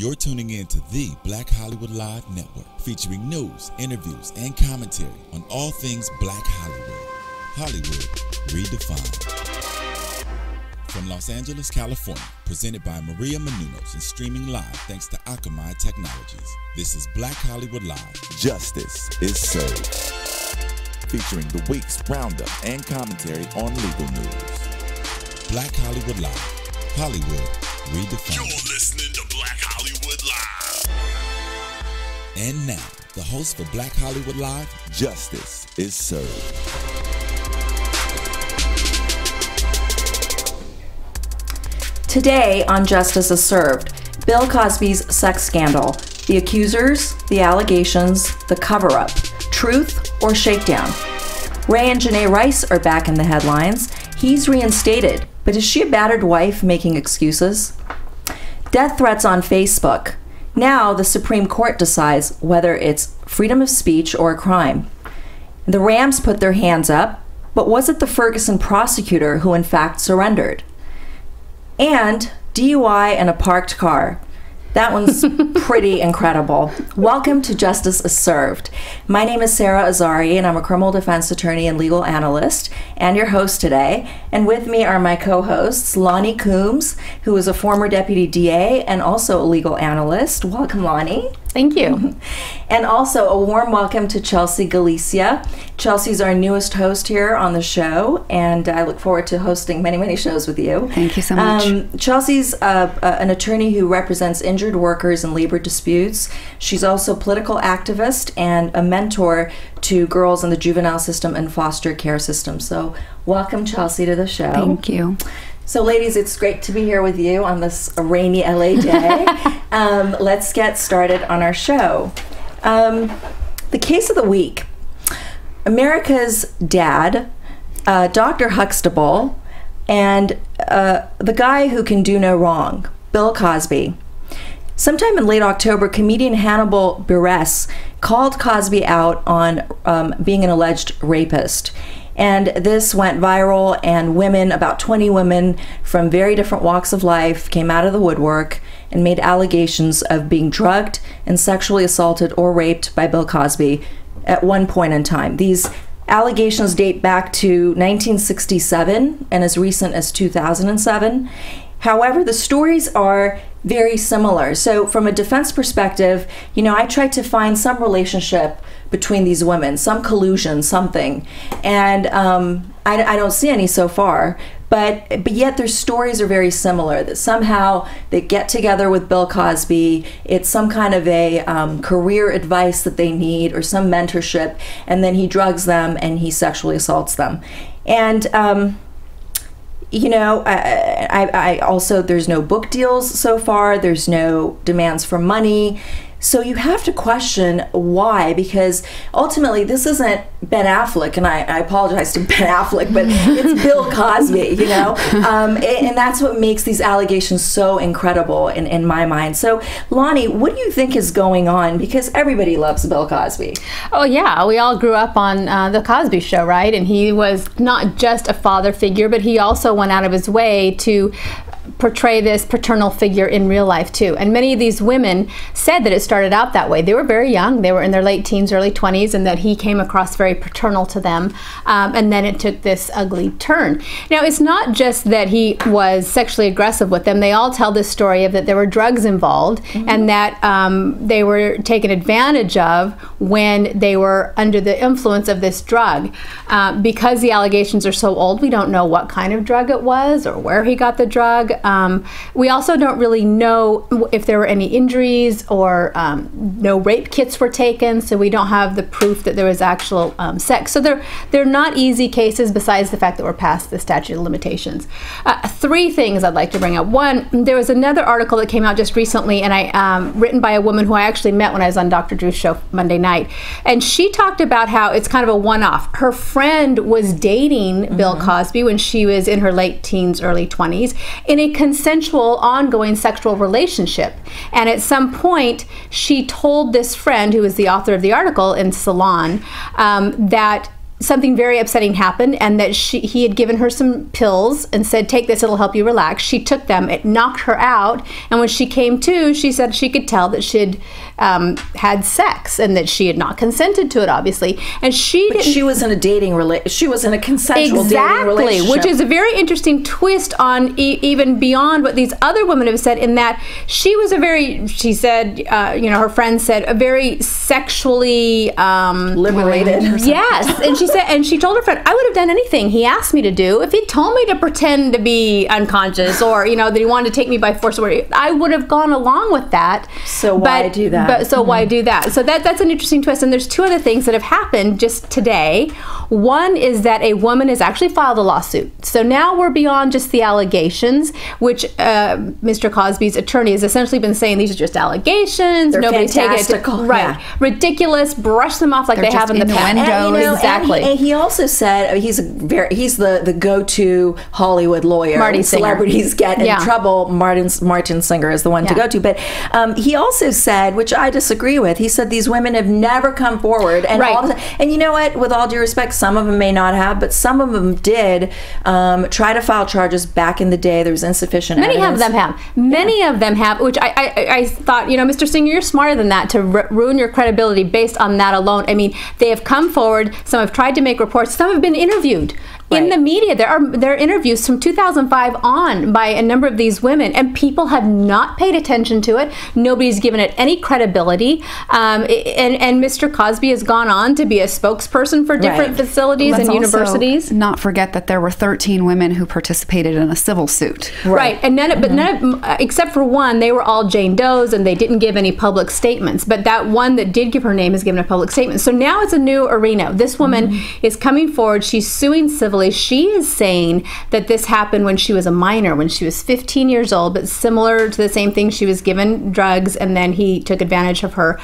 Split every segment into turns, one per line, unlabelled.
You're tuning in to the Black Hollywood Live Network, featuring news, interviews, and commentary on all things Black Hollywood. Hollywood redefined. From Los Angeles, California, presented by Maria Menounos and streaming live thanks to Akamai Technologies. This is Black Hollywood Live. Justice is served. Featuring the week's roundup and commentary on legal news. Black Hollywood Live. Hollywood redefined.
You're listening to Black Hollywood Live.
And now, the host for Black Hollywood Live, Justice is Served.
Today on Justice is Served, Bill Cosby's sex scandal, the accusers, the allegations, the cover-up, truth or shakedown. Ray and Janae Rice are back in the headlines. He's reinstated, but is she a battered wife making excuses? Death threats on Facebook. Now the Supreme Court decides whether it's freedom of speech or a crime. The Rams put their hands up, but was it the Ferguson prosecutor who in fact surrendered? And DUI in a parked car. That one's pretty incredible. Welcome to Justice is Served. My name is Sarah Azari, and I'm a criminal defense attorney and legal analyst, and your host today. And with me are my co-hosts, Lonnie Coombs, who is a former deputy DA and also a legal analyst. Welcome, Lonnie.
Thank you.
And also a warm welcome to Chelsea Galicia. Chelsea's our newest host here on the show, and I look forward to hosting many, many shows with you.
Thank you so much.
Chelsea's an attorney who represents injured workers in labor disputes. She's also a political activist and a mentor to girls in the juvenile system and foster care system. So welcome, Chelsea, to the show.
Thank you.
So ladies, it's great to be here with you on this rainy LA day. Let's get started on our show. The case of the week. America's dad, Dr. Huxtable, and the guy who can do no wrong, Bill Cosby. Sometime in late October, comedian Hannibal Buress called Cosby out on being an alleged rapist. And this went viral, and women, about 20 women from very different walks of life, came out of the woodwork and made allegations of being drugged and sexually assaulted or raped by Bill Cosby at one point in time. These allegations date back to 1967 and as recent as 2007. However, the stories are very similar. So from a defense perspective, you know, I tried to find some relationship between these women, some collusion, something. And I don't see any so far, but yet their stories are very similar, that somehow they get together with Bill Cosby, it's some kind of a career advice that they need or some mentorship, and then he drugs them and he sexually assaults them. And you know, I also, there's no book deals so far, there's no demands for money. So you have to question why, because ultimately this isn't Ben Affleck, and I apologize to Ben Affleck, but it's Bill Cosby, you know? And that's what makes these allegations so incredible in my mind. So Lonnie, what do you think is going on? Because everybody loves Bill Cosby.
Oh yeah, we all grew up on The Cosby Show, right? And he was not just a father figure, but he also went out of his way to portray this paternal figure in real life too. And many of these women said that it started out that way. They were very young, they were in their late teens, early 20s, and that he came across very paternal to them, and then it took this ugly turn. Now, it's not just that he was sexually aggressive with them. They all tell this story of that there were drugs involved, and that they were taken advantage of when they were under the influence of this drug. Because the allegations are so old, we don't know what kind of drug it was or where he got the drug. We also don't really know if there were any injuries or no rape kits were taken, so we don't have the proof that there was actual sex. So they're not easy cases, besides the fact that we're past the statute of limitations. Three things I'd like to bring up. One, there was another article that came out just recently, and written by a woman who I actually met when I was on Dr. Drew's show Monday night, and she talked about how it's kind of a one-off. Her friend was dating Bill Cosby when she was in her late teens, early 20s, in a consensual, ongoing sexual relationship. And at some point, she told this friend, who was the author of the article in Salon, that something very upsetting happened, and that he had given her some pills and said, take this, it'll help you relax. She took them, it knocked her out, and when she came to, she said she could tell that she'd had sex and that she had not consented to it, obviously. And
she was in a dating relationship. She was in a consensual dating relationship.
Which is a very interesting twist on even beyond what these other women have said, in that she was she said, her friend said, a very sexually
liberated.
Yes, and she told her friend, I would have done anything he asked me to do. If he told me to pretend to be unconscious, or that he wanted to take me by force, I would have gone along with that.
So why do that?
Why do that? So that's an interesting twist. And there's two other things that have happened just today. One is that a woman has actually filed a lawsuit. So now we're beyond just the allegations, which Mr. Cosby's attorney has essentially been saying these are just allege's.
They're
Nobody take it
yeah.
Ridiculous. Brush them off like
They're
they have in the past.
Exactly. And he also said he's the go-to Hollywood lawyer.
Marty Singer.
Celebrities get in trouble. Martin Singer is the one to go to. But he also said, which I disagree with, he said these women have never come forward. And and you know what? With all due respect, some of them may not have, but some of them did try to file charges back in the day. There was insufficient evidence.
Many of them have, which I thought, Mr. Singer, you're smarter than that to ruin your credibility based on that alone. I mean, they have come forward. Some have tried to make reports. Some have been interviewed in the media. There are interviews from 2005 on by a number of these women, and people have not paid attention to it. Nobody's given it any credibility. And Mr. Cosby has gone on to be a spokesperson for different facilities and universities.
Also not forget that there were 13 women who participated in a civil suit.
Right. And none except for one, they were all Jane Does, and they didn't give any public statements. But that one that did give her name has given a public statement. So now it's a new arena. This woman is coming forward. She's suing civilly. She is saying that this happened when she was a minor, when she was 15 years old, but similar to the same thing. She was given drugs, and then he took advantage of her,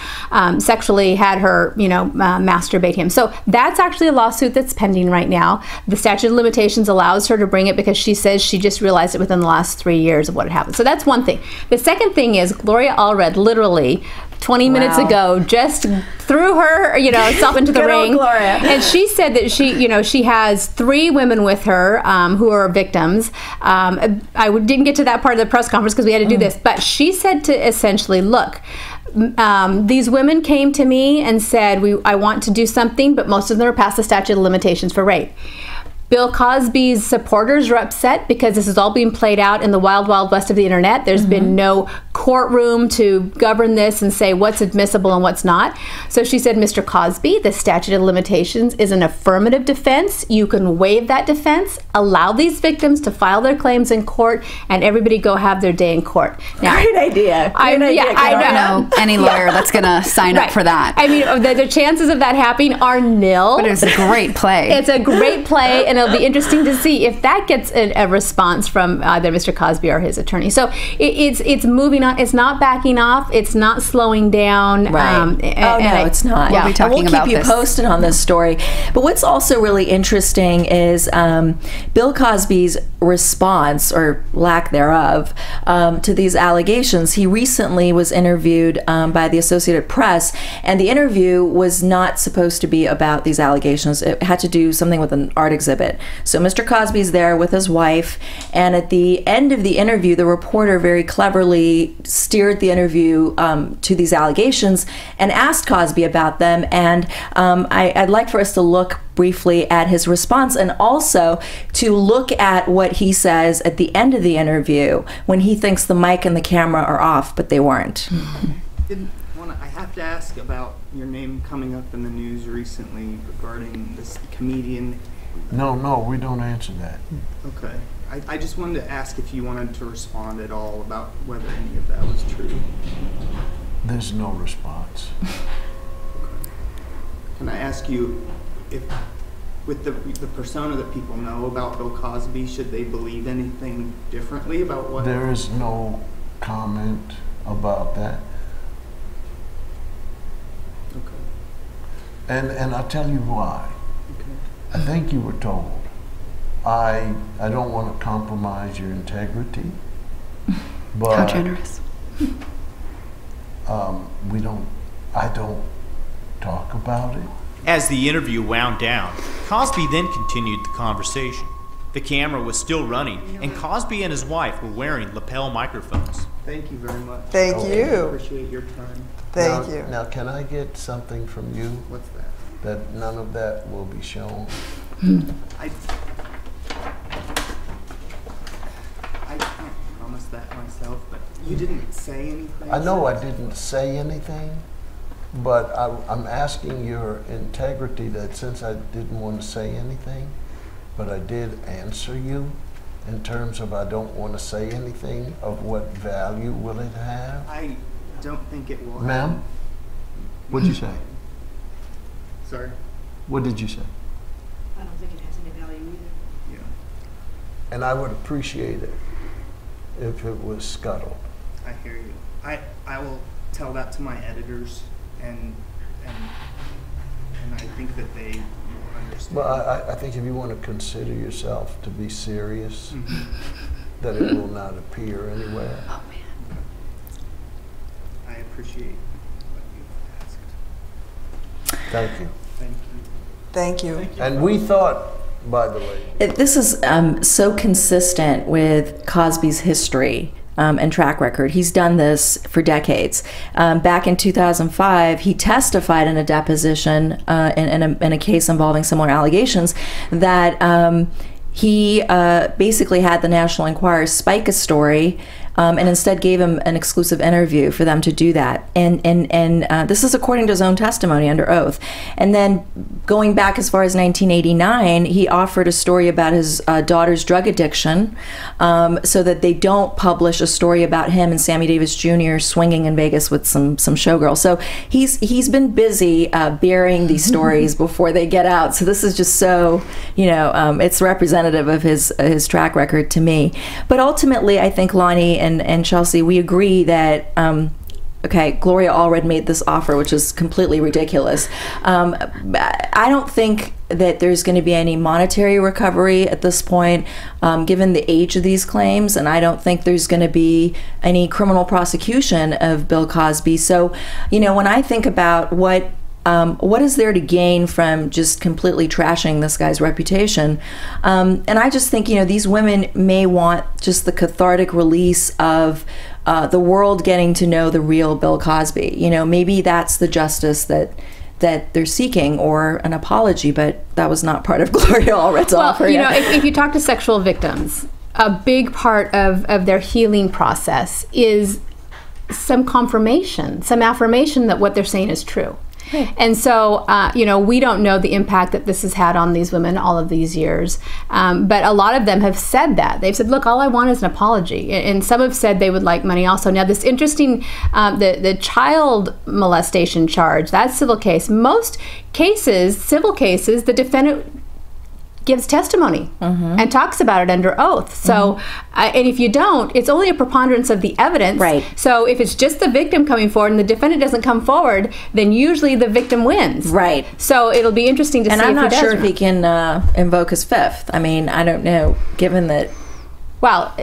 sexually had her, masturbate him. So that's actually a lawsuit that's pending right now. The statute of limitations allows her to bring it because she says she just realized it within the last 3 years of what had happened. So that's one thing. The second thing is Gloria Allred literally 20 minutes ago just threw her, self into the ring.
Gloria.
And she said that she has 3 women with her who are victims. I didn't get to that part of the press conference because we had to do this, but she said to essentially, look, these women came to me and said, I want to do something, but most of them are past the statute of limitations for rape. Bill Cosby's supporters are upset because this is all being played out in the wild, wild west of the internet. There's been no courtroom to govern this and say what's admissible and what's not. So she said, Mr. Cosby, the statute of limitations is an affirmative defense. You can waive that defense, allow these victims to file their claims in court, and everybody go have their day in court.
Now, great idea.
I don't
know any lawyer that's going to sign up for that.
I mean, the chances of that happening are nil.
But it's a great play.
It's a great play, and it'll be interesting to see if that gets a response from either Mr. Cosby or his attorney. So it's moving on. It's not backing off. It's not slowing down.
Right. It's not.
We'll be talking about this.
We'll keep you posted on this story. But what's also really interesting is Bill Cosby's response, or lack thereof, to these allegations. He recently was interviewed by the Associated Press, and the interview was not supposed to be about these allegations. It had to do something with an art exhibit. So Mr. Cosby's there with his wife, and at the end of the interview, the reporter very cleverly steered the interview to these allegations and asked Cosby about them. And I'd like for us to look briefly at his response, and also to look at what he says at the end of the interview when he thinks the mic and the camera are off, but they weren't.
I have to ask about your name coming up in the news recently regarding this comedian.
No, we don't answer that.
Okay. I just wanted to ask if you wanted to respond at all about whether any of that was true.
There's no response.
Okay. Can I ask you, if with the persona that people know about Bill Cosby, should they believe anything differently about what?
There is no comment about that.
Okay.
And I'll tell you why.
Okay.
I think you were told. I don't want to compromise your integrity, but
how generous.
I don't talk about it.
As the interview wound down, Cosby then continued the conversation. The camera was still running, and Cosby and his wife were wearing lapel microphones.
Thank you very much.
Thank
I
you.
appreciate your time.
Thank you.
Now, can I get something from you?
What's that?
That none of that will be shown?
I can't promise that myself, but you didn't say anything.
I know I didn't say anything, but I'm asking your integrity that since I didn't want to say anything, but I did answer you in terms of I don't want to say anything of what value will it have.
I don't think it will.
Ma'am, what'd you say?
Sorry.
What did you say?
I don't think it has any value either.
Yeah.
And I would appreciate it if it was scuttled.
I hear you. I will tell that to my editors, and I think that they will understand.
Well, I think if you want to consider yourself to be serious, that it will not appear anywhere.
Oh, man.
I appreciate what you've asked.
Thank you.
Thank you.
Thank you.
Thank you.
And we thought, by the way,
This is so consistent with Cosby's history and track record. He's done this for decades. Back in 2005, he testified in a deposition in a case involving similar allegations that he basically had the National Enquirer spike a story and instead gave him an exclusive interview for them to do that. And this is according to his own testimony under oath. And then going back as far as 1989, he offered a story about his daughter's drug addiction so that they don't publish a story about him and Sammy Davis Jr. swinging in Vegas with some showgirls. So he's been busy burying these stories before they get out. So this is just so, it's representative of his track record to me. But ultimately, I think Lonnie and Chelsea, we agree that okay, Gloria Allred made this offer, which is completely ridiculous. I don't think that there's going to be any monetary recovery at this point, given the age of these claims, and I don't think there's going to be any criminal prosecution of Bill Cosby. So, when I think about what is there to gain from just completely trashing this guy's reputation? And I just think, these women may want just the cathartic release of the world getting to know the real Bill Cosby. Maybe that's the justice that they're seeking, or an apology, but that was not part of Gloria Allred's offer.
If you talk to sexual victims, a big part of their healing process is some confirmation, some affirmation that what they're saying is true. And so, we don't know the impact that this has had on these women all of these years. But a lot of them have said that. They've said, look, all I want is an apology. And some have said they would like money also. Now, this interesting, the child molestation charge, that's civil case. Most cases, civil cases, the defendant gives testimony and talks about it under oath. So, and if you don't, it's only a preponderance of the evidence.
Right.
So if it's just the victim coming forward and the defendant doesn't come forward, then usually the victim wins.
Right.
So it'll be interesting to see if he does.
And I'm not sure if he can invoke his fifth. I mean, I don't know, given that...
Well,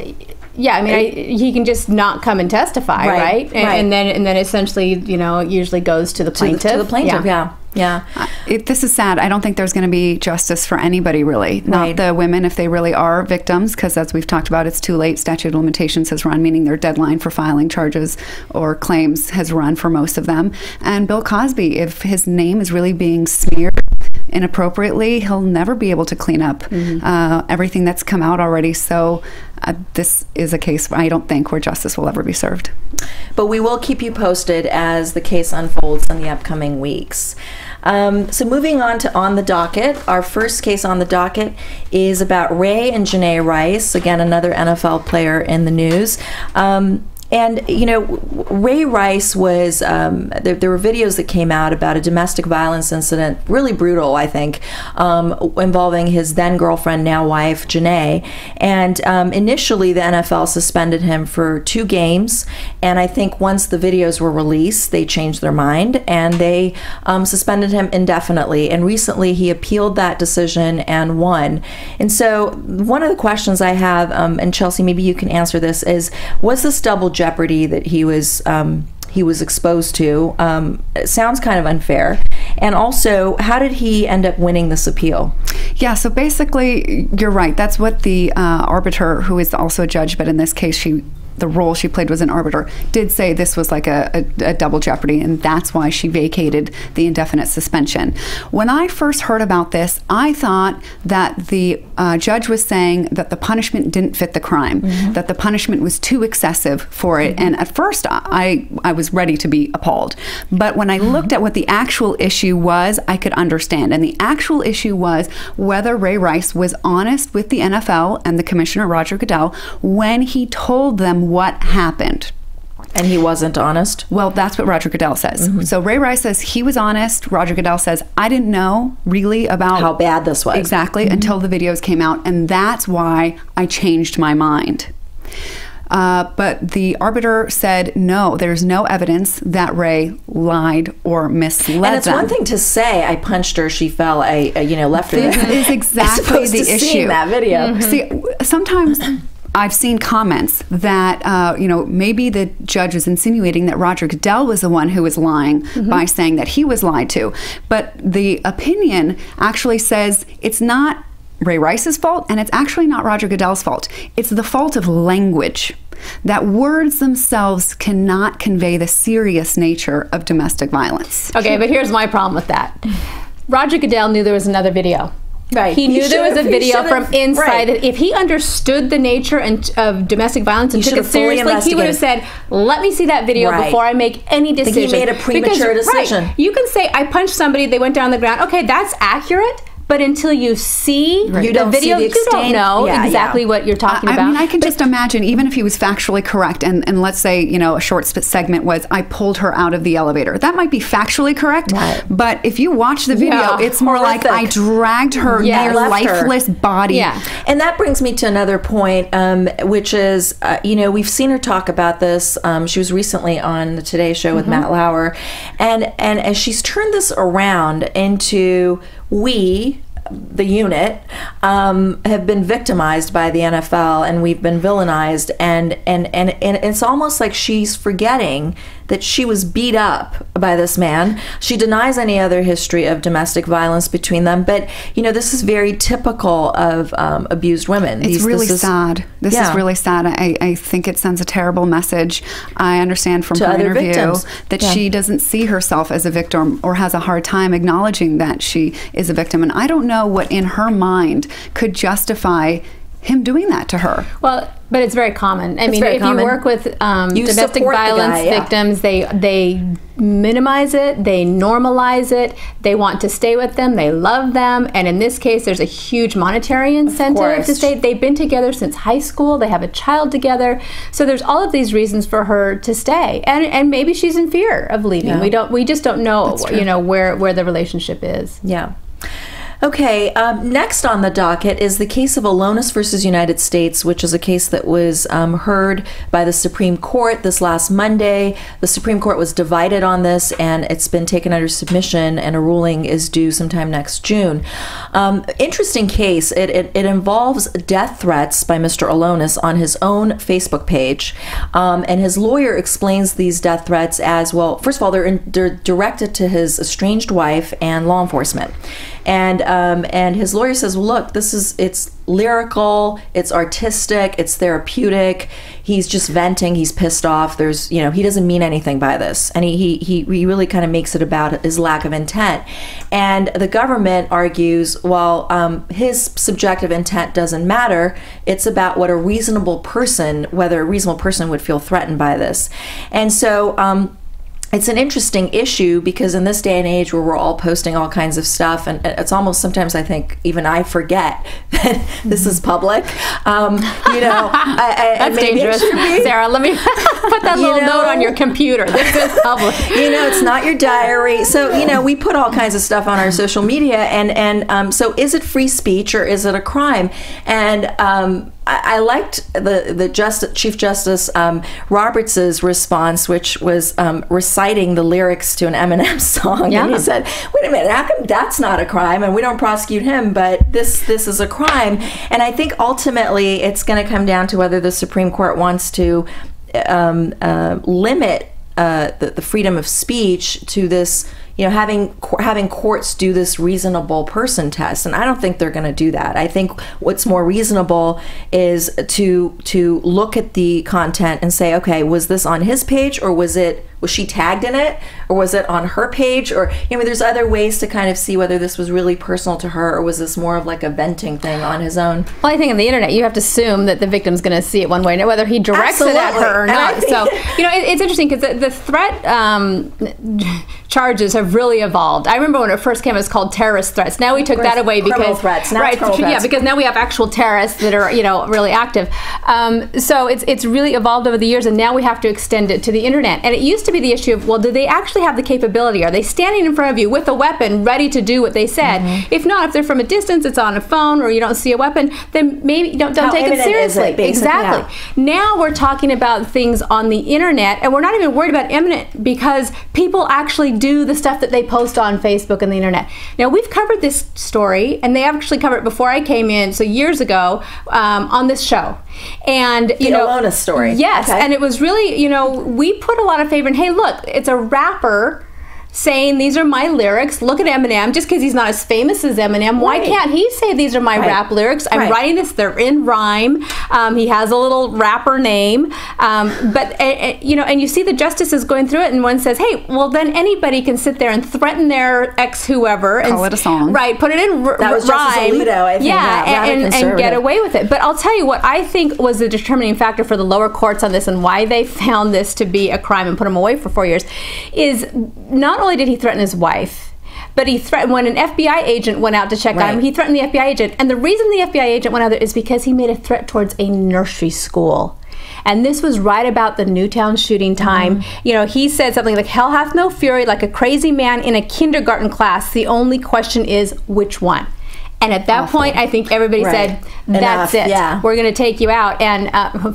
yeah, I mean, he can just not come and testify, right? And then essentially, it usually goes to the plaintiff.
To the plaintiff, yeah.
This is sad. I don't think there's going to be justice for anybody, really. Not the women, if they really are victims, because as we've talked about, it's too late. Statute of limitations has run, meaning their deadline for filing charges or claims has run for most of them. And Bill Cosby, if his name is really being smeared inappropriately, he'll never be able to clean up everything that's come out already. So this is a case, I don't think, where justice will ever be served.
But we will keep you posted as the case unfolds in the upcoming weeks. So moving on to On the Docket, our first case on the docket is about Ray and Janae Rice, again, another NFL player in the news. And, Ray Rice was, there were videos that came out about a domestic violence incident, really brutal, I think, involving his then girlfriend, now wife, Janae. And initially, the NFL suspended him for 2 games. And I think once the videos were released, they changed their mind and they suspended him indefinitely. And recently, he appealed that decision and won. And so one of the questions I have, and Chelsea, maybe you can answer this, is, was this double jeopardy that he was he was exposed to. It sounds kind of unfair. And also, how did he end up winning this appeal?
Yeah, so basically, you're right. That's what the arbiter, who is also a judge, but in this case, the role she played was an arbiter, did say this was like a double jeopardy, and that's why she vacated the indefinite suspension. When I first heard about this, I thought that the judge was saying that the punishment didn't fit the crime, that the punishment was too excessive for it. And at first, I was ready to be appalled. But when I looked at what the actual issue was, I could understand. And the actual issue was whether Ray Rice was honest with the NFL and the commissioner, Roger Goodell, when he told them what happened.
And he wasn't honest?
Well, that's what Roger Goodell says. So Ray Rice says he was honest. Roger Goodell says, I didn't know really about
how bad this was.
Exactly, until the videos came out. And that's why I changed my mind. But the arbiter said, no, there's no evidence that Ray lied or misled
And it's
them.
one thing to say, I punched her, she fell, I left her.
This is exactly the issue.
Seeing that video.
See, sometimes I've seen comments that, maybe the judge was insinuating that Roger Goodell was the one who was lying by saying that he was lied to. But the opinion actually says it's not Ray Rice's fault, and it's actually not Roger Goodell's fault. It's the fault of language. That words themselves cannot convey the serious nature of domestic violence.
Okay, but here's my problem with that. Roger Goodell knew there was another video.
Right.
He knew there was a video from inside.
Right.
If he understood the nature of domestic violence and took it seriously, he would have said, let me see that video before I make any decision.
He made a premature decision.
Right, you can say, I punched somebody, they went down the ground. Okay, that's accurate. But until you see the video, you don't know exactly what you're talking about.
I mean, I can just imagine, even if he was factually correct, and let's say, a short segment was, I pulled her out of the elevator. That might be factually correct, but if you watch the video, it's more like, I dragged her near lifeless body.
Yeah. And that brings me to another point, which is, we've seen her talk about this. She was recently on the Today Show with Matt Lauer, and as she's turned this around into, we, the unit, have been victimized by the NFL, and we've been villainized, and it's almost like she's forgetting that she was beat up by this man. She denies any other history of domestic violence between them, but this is very typical of abused women.
It's really sad. This is really sad. I think it sends a terrible message. I understand from her interview that she doesn't see herself as a victim or has a hard time acknowledging that she is a victim, and I don't know what in her mind could justify him doing that to her.
Well, but it's very common. I mean, if you work with domestic violence victims, they minimize it, they normalize it, they want to stay with them, they love them, and in this case, there's a huge monetary incentive to stay. They've been together since high school, they have a child together, so there's all of these reasons for her to stay, and maybe she's in fear of leaving. We just don't know, where the relationship is.
Yeah. Okay, next on the docket is the case of Aloneness versus United States, which is a case that was heard by the Supreme Court this last Monday. The Supreme Court was divided on this, and it's been taken under submission, and a ruling is due sometime next June. Interesting case. It involves death threats by Mr. Aloneness on his own Facebook page, and his lawyer explains these death threats as, well, first of all, they're directed to his estranged wife and law enforcement. And his lawyer says, well, look, it's lyrical, it's artistic, it's therapeutic. He's just venting, he's pissed off. He doesn't mean anything by this. And he really kind of makes it about his lack of intent. And the government argues, well, his subjective intent doesn't matter. It's about whether a reasonable person would feel threatened by this. And so, it's an interesting issue because in this day and age where we're all posting all kinds of stuff, and it's almost sometimes I think even I forget that this is public.
That's dangerous. Sarah, let me put that little note on your computer. This is public.
It's not your diary. So, we put all kinds of stuff on our social media, and so is it free speech or is it a crime? And I liked the Chief Justice Roberts' response, which was reciting the lyrics to an Eminem song. Yeah. And he said, wait a minute, how come that's not a crime? And we don't prosecute him, but this is a crime. And I think ultimately it's going to come down to whether the Supreme Court wants to limit the freedom of speech to this, having courts do this reasonable person test, and I don't think they're going to do that. I think what's more reasonable is to look at the content and say, okay, was this on his page, or was she tagged in it, or was it on her page, or there's other ways to kind of see whether this was really personal to her, or was this more of like a venting thing on his own.
Well, I think on the internet you have to assume that the victim's going to see it one way, whether he directs it at her or not. So it's interesting because the threat charges have really evolved. I remember when it first came, it was called terrorist threats. Now we took that away because
threats. Now
right, because now we have actual terrorists that are really active. So it's really evolved over the years, and now we have to extend it to the internet. And it used to be the issue of, well, do they actually have the capability? Are they standing in front of you with a weapon, ready to do what they said? If not, if they're from a distance, it's on a phone, or you don't see a weapon, then maybe don't take it seriously. Exactly. Yeah. Now we're talking about things on the internet, and we're not even worried about imminent because people actually do the stuff that they post on Facebook and the internet. Now, we've covered this story, and they actually covered it before I came in, so years ago, on this show. And
the Aloneness story.
Yes, okay. And it was really, we put a lot of favor in, hey, look, it's a rapper saying these are my lyrics. Look at Eminem. Just because he's not as famous as Eminem, why can't he say these are my rap lyrics? I'm writing this. They're in rhyme. He has a little rapper name. But and you see the justices going through it, and one says, hey, well, then anybody can sit there and threaten their ex whoever.
Call it a song.
Right. Put it in rhyme.
That was Justice Alito, I think.
Yeah, and get away with it. But I'll tell you what I think was the determining factor for the lower courts on this, and why they found this to be a crime and put him away for 4 years, is not only did he threaten his wife, but he threatened, when an FBI agent went out to check on him, he threatened the FBI agent. And the reason the FBI agent went out there is because he made a threat towards a nursery school. And this was right about the Newtown shooting time. He said something like, hell hath no fury, like a crazy man in a kindergarten class. The only question is, which one? And at that point, I think everybody said, that's it. Yeah. We're going to take you out and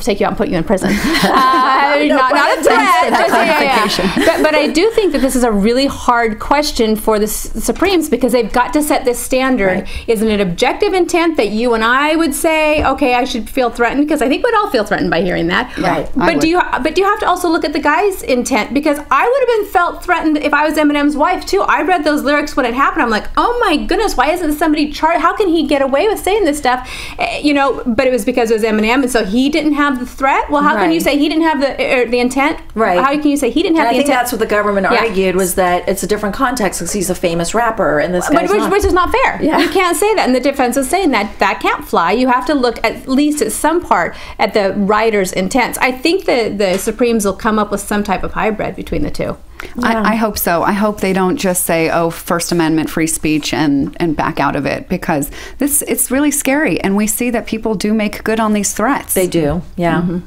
take you out and put you in prison. Not a threat. But I do think that this is a really hard question for the Supremes, because they've got to set this standard. Isn't it objective intent that you and I would say, okay, I should feel threatened? Because I think we'd all feel threatened by hearing that.
Right.
But do you have to also look at the guy's intent? Because I would have been felt threatened if I was Eminem's wife too. I read those lyrics when it happened. I'm like, oh my goodness, why isn't somebody charged? How can he get away with saying this stuff? But it was because it was Eminem, and so he didn't have the threat. Well, how can you say he didn't have the intent? Right. How can you say he didn't have the intent?
I think that's what the government argued, was that it's a different context because he's a famous rapper, and this guy's
which is not fair. Yeah. You can't say that, and the defense is saying that can't fly. You have to look at least at some part at the writer's intent. I think the Supremes will come up with some type of hybrid between the two.
Yeah. I hope so. I hope they don't just say, oh, First Amendment free speech and back out of it, because it's really scary, and we see that people do make good on these threats.
They do, yeah.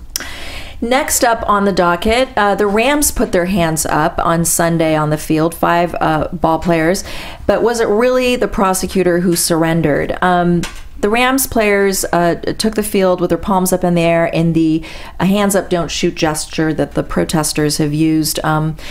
Next up on the docket, the Rams put their hands up on Sunday on the field, 5 ball players, but was it really the prosecutor who surrendered? The Rams players took the field with their palms up in the air in the hands up, don't shoot gesture that the protesters have used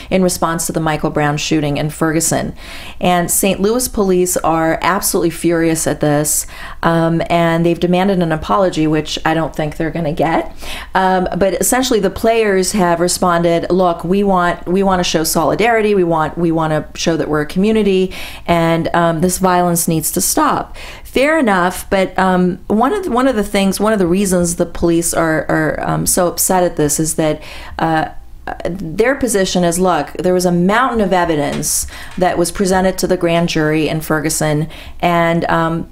in response to the Michael Brown shooting in Ferguson. And St. Louis police are absolutely furious at this, and they've demanded an apology, which I don't think they're going to get. But essentially, the players have responded, look, we want to show solidarity. We want to show that we're a community, and this violence needs to stop. Fair enough, but one of the reasons the police are so upset at this is that their position is, look, there was a mountain of evidence that was presented to the grand jury in Ferguson, and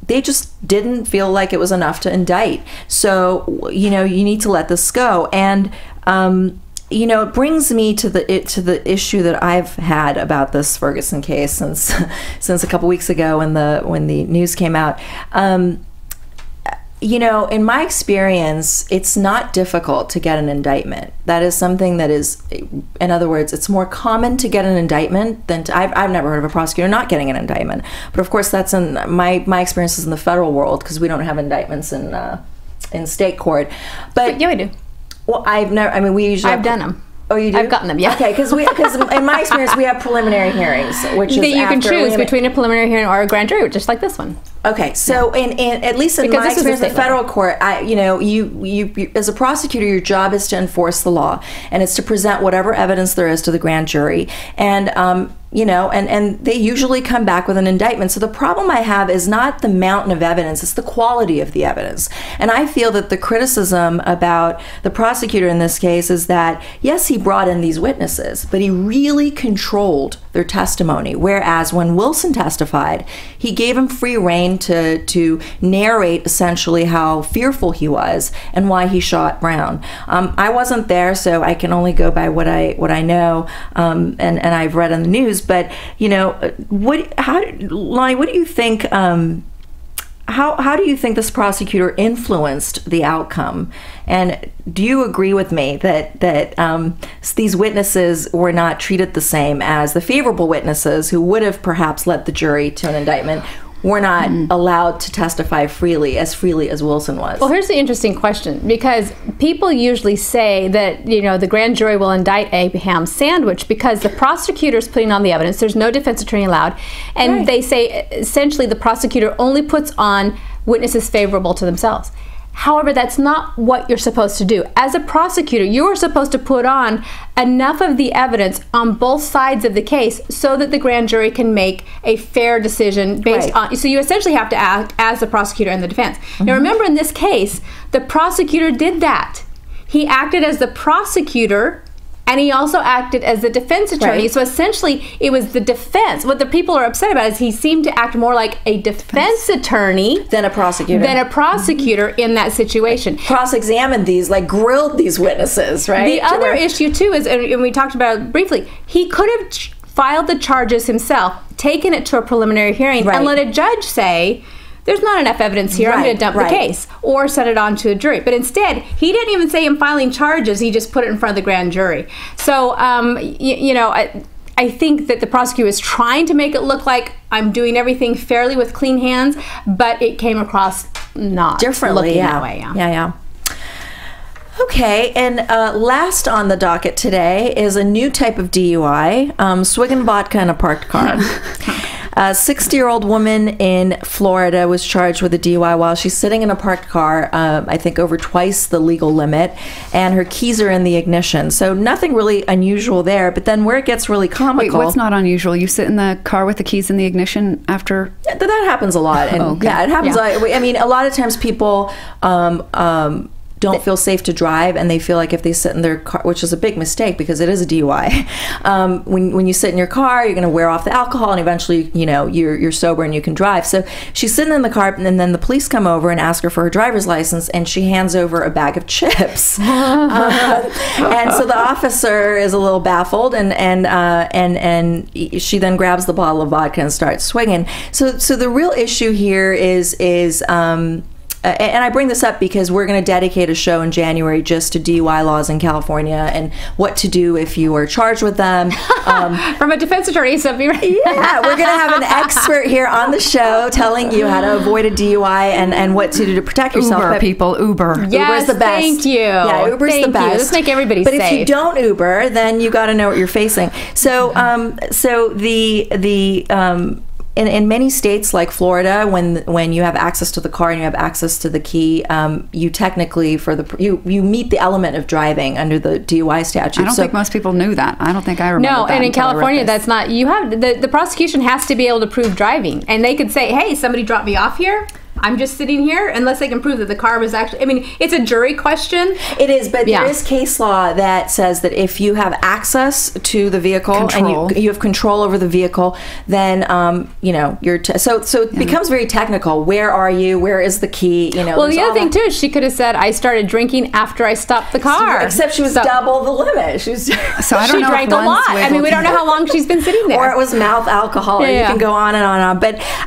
they just didn't feel like it was enough to indict. So, you need to let this go. And it brings me to the issue that I've had about this Ferguson case since a couple weeks ago when the news came out. In my experience, it's not difficult to get an indictment. That is something that is, in other words, it's more common to get an indictment than I've never heard of a prosecutor not getting an indictment. But of course, that's in my experience is in the federal world, because we don't have indictments in state court. But
yeah, we do.
Well, I've never. I mean, we usually.
I've done them.
Oh, you do?
I've gotten them, yeah.
Okay, because in my experience, we have preliminary hearings, which is
you can choose between a preliminary hearing or a grand jury, just like this one.
Okay, so in at least in my experience in the federal court, you as a prosecutor, your job is to enforce the law, and it's to present whatever evidence there is to the grand jury, and and they usually come back with an indictment. So the problem I have is not the mountain of evidence, it's the quality of the evidence. And I feel that the criticism about the prosecutor in this case is that, yes, he brought in these witnesses, but he really controlled their testimony. Whereas when Wilson testified, he gave him free rein to narrate essentially how fearful he was and why he shot Brown. I wasn't there, so I can only go by what I know, and I've read in the news. But Lonnie, what do you think? How do you think this prosecutor influenced the outcome? And do you agree with me that these witnesses were not treated the same as the favorable witnesses who would have perhaps led the jury to an indictment? Were not allowed to testify freely as Wilson was? Well,
here's the interesting question, because people usually say that, the grand jury will indict a ham sandwich because the prosecutor's putting on the evidence. There's no defense attorney allowed. And they say essentially the prosecutor only puts on witnesses favorable to themselves. However, that's not what you're supposed to do. As a prosecutor, you're supposed to put on enough of the evidence on both sides of the case so that the grand jury can make a fair decision based on. So you essentially have to act as the prosecutor and the defense. Now remember, in this case, the prosecutor did that. He acted as the prosecutor, and he also acted as the defense attorney. So essentially, it was the defense. What the people are upset about is he seemed to act more like a defense attorney
than a prosecutor.
In that situation.
Cross-examined these, grilled these witnesses, right?
The other issue too is, and we talked about it briefly, he could have filed the charges himself, taken it to a preliminary hearing, and let a judge say, there's not enough evidence here, I'm going to dump the case, or send it on to a jury. But instead, he didn't even say I'm filing charges, he just put it in front of the grand jury. So, I think that the prosecutor was trying to make it look like I'm doing everything fairly with clean hands, but it came across not
differently
that way.
Yeah. Okay, and last on the docket today is a new type of DUI, swigging vodka in a parked car. A 60-year-old woman in Florida was charged with a DUI while she's sitting in a parked car, I think over twice the legal limit, and her keys are in the ignition. So nothing really unusual there, but then where it gets really comical...
Wait, what's not unusual? You sit in the car with the keys in the ignition after...
Yeah, that happens a lot. And yeah, it happens. I mean, a lot of times people... don't feel safe to drive, and they feel like if they sit in their car, which is a big mistake because it is a DUI. When you sit in your car, you're going to wear off the alcohol, and eventually, you're sober and you can drive. So she's sitting in the car, and then the police come over and ask her for her driver's license, and she hands over a bag of chips. And so the officer is a little baffled, and she then grabs the bottle of vodka and starts swinging. So the real issue here is and I bring this up because we're going to dedicate a show in January just to DUI laws in California and what to do if you are charged with them.
From a defense attorney, so be right.
Yeah, we're going to have an expert here on the show telling you how to avoid a DUI and what to do to protect yourself.
Uber, people, Uber.
Yes,
Uber's the best.
Thank you.
Yeah, Uber's the best.
Let's make everybody
safe.
But
if you don't Uber, then you got to know what you're facing. So, in many states like Florida, when you have access to the car and you have access to the key, you technically you meet the element of driving under the DUI statute.
I don't think most people knew that. I don't think I remember that.
No, and in California, that's not. You have the prosecution has to be able to prove driving, and they could say, "Hey, somebody dropped me off here. I'm just sitting here," unless they can prove that the car was actually... I mean, it's a jury question.
It is, but there is case law that says that if you have access to the vehicle and you have control over the vehicle, then, you're... So it becomes very technical. Where are you? Where is the key?
Well, the other thing, too, is she could have said, I started drinking after I stopped the car.
Except she was double the limit.
So I don't know.
She drank a lot. I mean, we don't know how long she's been sitting there.
Or it was mouth alcohol. You can go on and on and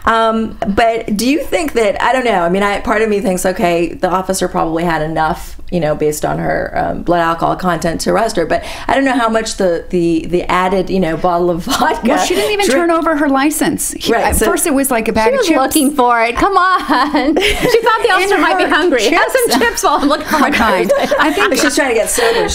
on. But do you think that... I don't know. I mean, part of me thinks, okay, the officer probably had enough based on her blood alcohol content to arrest her. But I don't know how much the added, bottle of vodka.
Well, she didn't even turn over her license. At first, it was like a bag of chips.
She was looking for it. Come on. She thought the officer might be hungry. Have some chips while I'm looking for my driver's license.
I think
she's trying to get sober.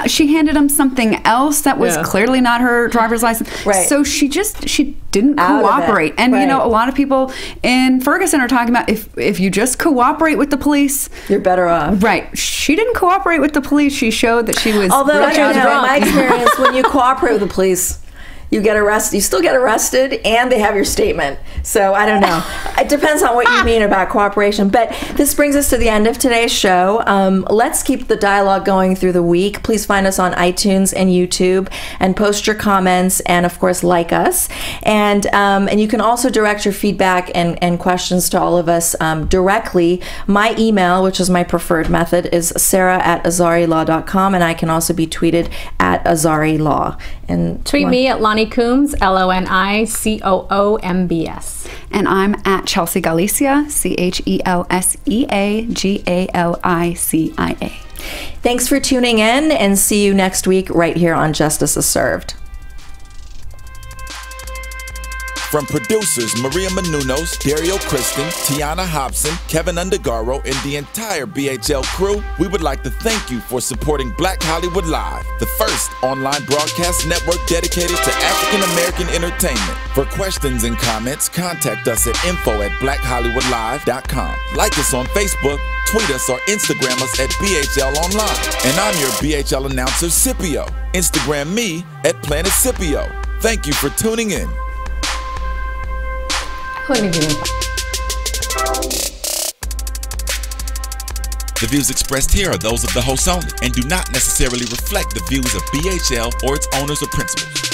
She handed him something else that was clearly not her driver's license.
Right.
So she didn't cooperate. And a lot of people in Ferguson are talking about if you just cooperate with the police,
you're better off.
Right. She didn't cooperate with the police. She showed that she was.
Although I don't know, in my experience, when you cooperate with the police, you get arrested. You still get arrested, and they have your statement. So I don't know. It depends on what you mean about cooperation. But this brings us to the end of today's show. Let's keep the dialogue going through the week. Please find us on iTunes and YouTube, and post your comments, and of course like us. And you can also direct your feedback and questions to all of us directly. My email, which is my preferred method, is sarah@azarilaw.com, and I can also be tweeted at azarilaw. And
tweet me at Lonnie Coombs, LONICOOMBS.
And I'm at Chelsea Galicia, CHELSEAGALICIA.
Thanks for tuning in, and see you next week right here on Justice is Served.
From producers Maria Menounos, Dario Kristen, Tiana Hobson, Kevin Undergaro, and the entire BHL crew, we would like to thank you for supporting Black Hollywood Live, the first online broadcast network dedicated to African American entertainment. For questions and comments, contact us at info@blackhollywoodlive.com. Like us on Facebook, tweet us, or Instagram us at BHL Online. And I'm your BHL announcer, Scipio. Instagram me at Planet Scipio. Thank you for tuning in. The views expressed here are those of the host only and do not necessarily reflect the views of BHL or its owners or principals.